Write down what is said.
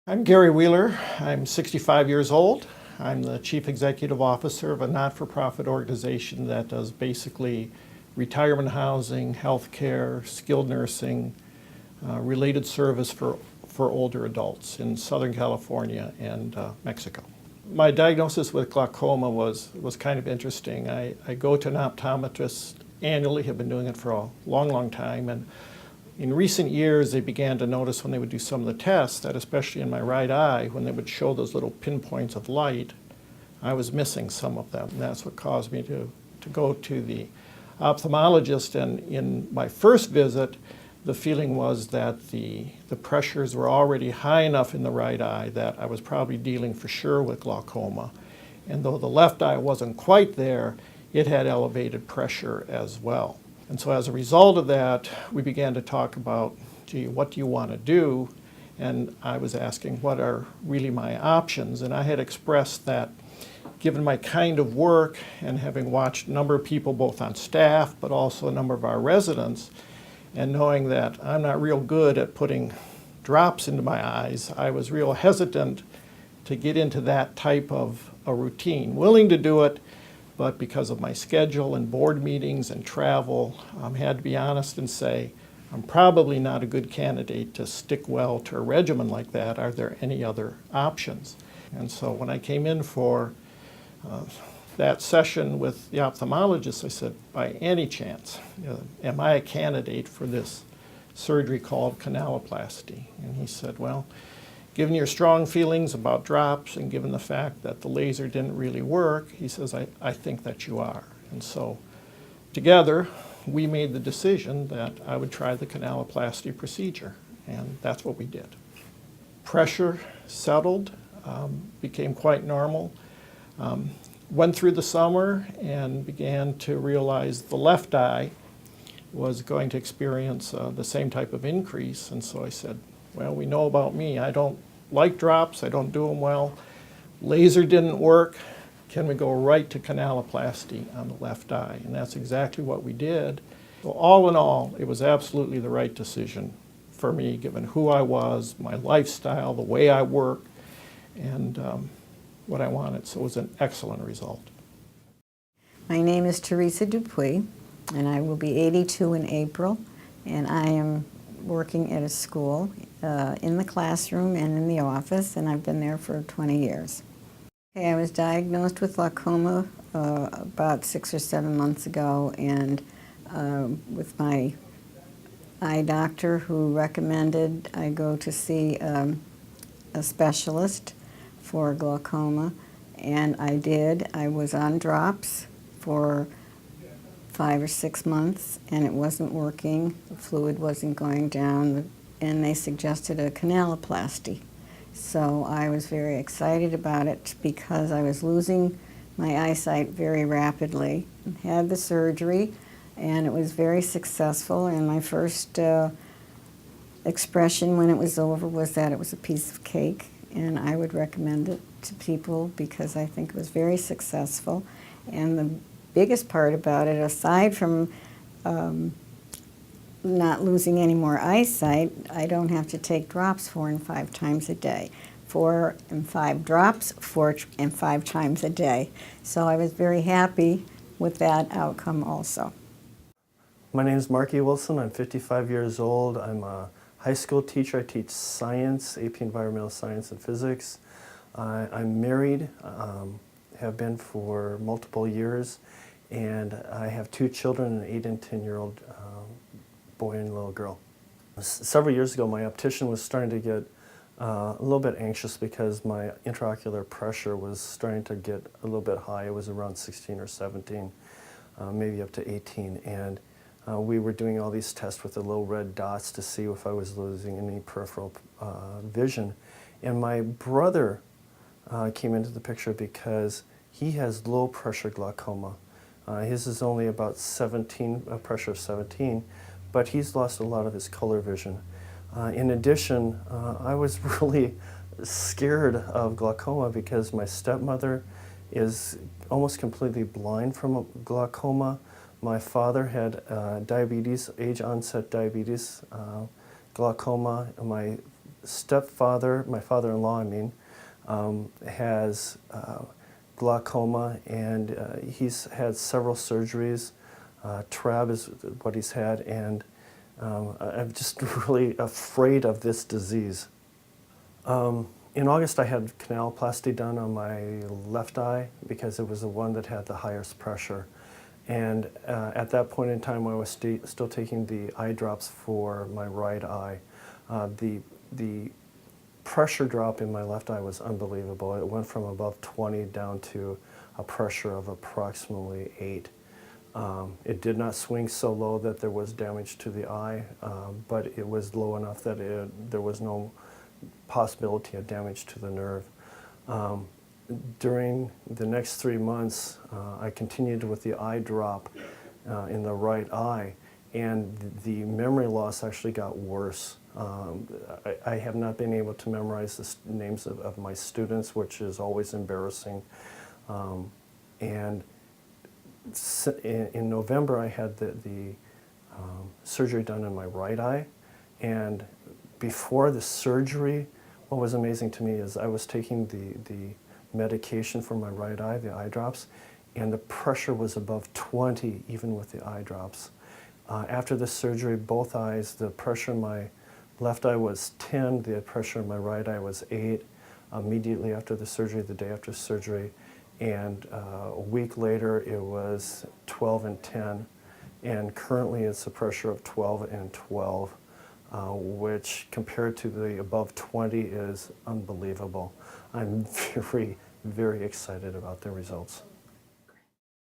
I'm Gary Wheeler. I'm 65 years old. I'm the Chief Executive Officer of a not-for-profit organization that does basically retirement housing, healthcare, skilled nursing, related service for older adults in Southern California and Mexico. My diagnosis with glaucoma was kind of interesting. I go to an optometrist annually, have been doing it for a long time, and in recent years, they began to notice when they would do some of the tests that, especially in my right eye, when they would show those little pinpoints of light, I was missing some of them. And that's what caused me to go to the ophthalmologist. And in my first visit, the feeling was that the pressures were already high enough in the right eye that I was probably dealing for sure with glaucoma. And though the left eye wasn't quite there, it had elevated pressure as well. And so as a result of that, we began to talk about, gee, what do you want to do? And I was asking, what are really my options? And I had expressed that given my kind of work and having watched a number of people both on staff, but also a number of our residents, and knowing that I'm not real good at putting drops into my eyes, I was real hesitant to get into that type of a routine. Willing to do it, but because of my schedule and board meetings and travel, I had to be honest and say, I'm probably not a good candidate to stick well to a regimen like that. Are there any other options? And so when I came in for that session with the ophthalmologist, I said, by any chance, am I a candidate for this surgery called canaloplasty? And he said, well, given your strong feelings about drops and given the fact that the laser didn't really work, he says, I think that you are. And so together, we made the decision that I would try the canaloplasty procedure, and that's what we did. Pressure settled, became quite normal. Went through the summer and began to realize the left eye was going to experience the same type of increase, and so I said, well, we know about me. I don't like drops. I don't do them well. Laser didn't work. Can we go right to canaloplasty on the left eye? And that's exactly what we did. So all in all, it was absolutely the right decision for me, given who I was, my lifestyle, the way I work, and what I wanted. So it was an excellent result. My name is Teresa Dupuy, and I will be 82 in April, and I am working at a school in the classroom and in the office, and I've been there for 20 years. Okay, I was diagnosed with glaucoma about 6 or 7 months ago, and with my eye doctor who recommended I go to see a specialist for glaucoma, and I did. I was on drops for 5 or 6 months, and it wasn't working. The fluid wasn't going down, and they suggested a canaloplasty. So I was very excited about it because I was losing my eyesight very rapidly. Had the surgery, and it was very successful, and my first expression when it was over was that it was a piece of cake, and I would recommend it to people because I think it was very successful. And the biggest part about it, aside from not losing any more eyesight, I don't have to take drops 4 and 5 times a day. 4 and 5 drops, 4 and 5 times a day. So I was very happy with that outcome also. My name is Marky Wilson. I'm 55 years old. I'm a high school teacher. I teach science, AP Environmental Science and Physics. I'm married, have been for multiple years, and I have 2 children, an 8 and 10-year-old boy and little girl. Several years ago, my optician was starting to get a little bit anxious because my intraocular pressure was starting to get a little bit high. It was around 16 or 17, maybe up to 18. And we were doing all these tests with the little red dots to see if I was losing any peripheral vision. And my brother came into the picture because he has low pressure glaucoma. His is only about 17, a pressure of 17, but he's lost a lot of his color vision. In addition, I was really scared of glaucoma because my stepmother is almost completely blind from glaucoma. My father had diabetes, age-onset diabetes, glaucoma. My stepfather, my father-in-law, I mean, has glaucoma, and he's had several surgeries. TRAB is what he's had, and I'm just really afraid of this disease. In August, I had canaloplasty done on my left eye because it was the one that had the highest pressure. And at that point in time, I was still taking the eye drops for my right eye. The pressure drop in my left eye was unbelievable. It went from above 20 down to a pressure of approximately 8. It did not swing so low that there was damage to the eye, but it was low enough that there was no possibility of damage to the nerve. During the next 3 months, I continued with the eye drop in the right eye, and the memory loss actually got worse. I have not been able to memorize the names of my students, which is always embarrassing. And in November, I had the surgery done in my right eye, and before the surgery, what was amazing to me is I was taking the medication for my right eye, the eye drops, and the pressure was above 20 even with the eye drops. After the surgery, both eyes, the pressure in my left eye was 10, the pressure in my right eye was 8. Immediately after the surgery, the day after surgery, and a week later it was 12 and 10, and currently it's a pressure of 12 and 12. Which compared to the above 20 is unbelievable. I'm very, very excited about the results.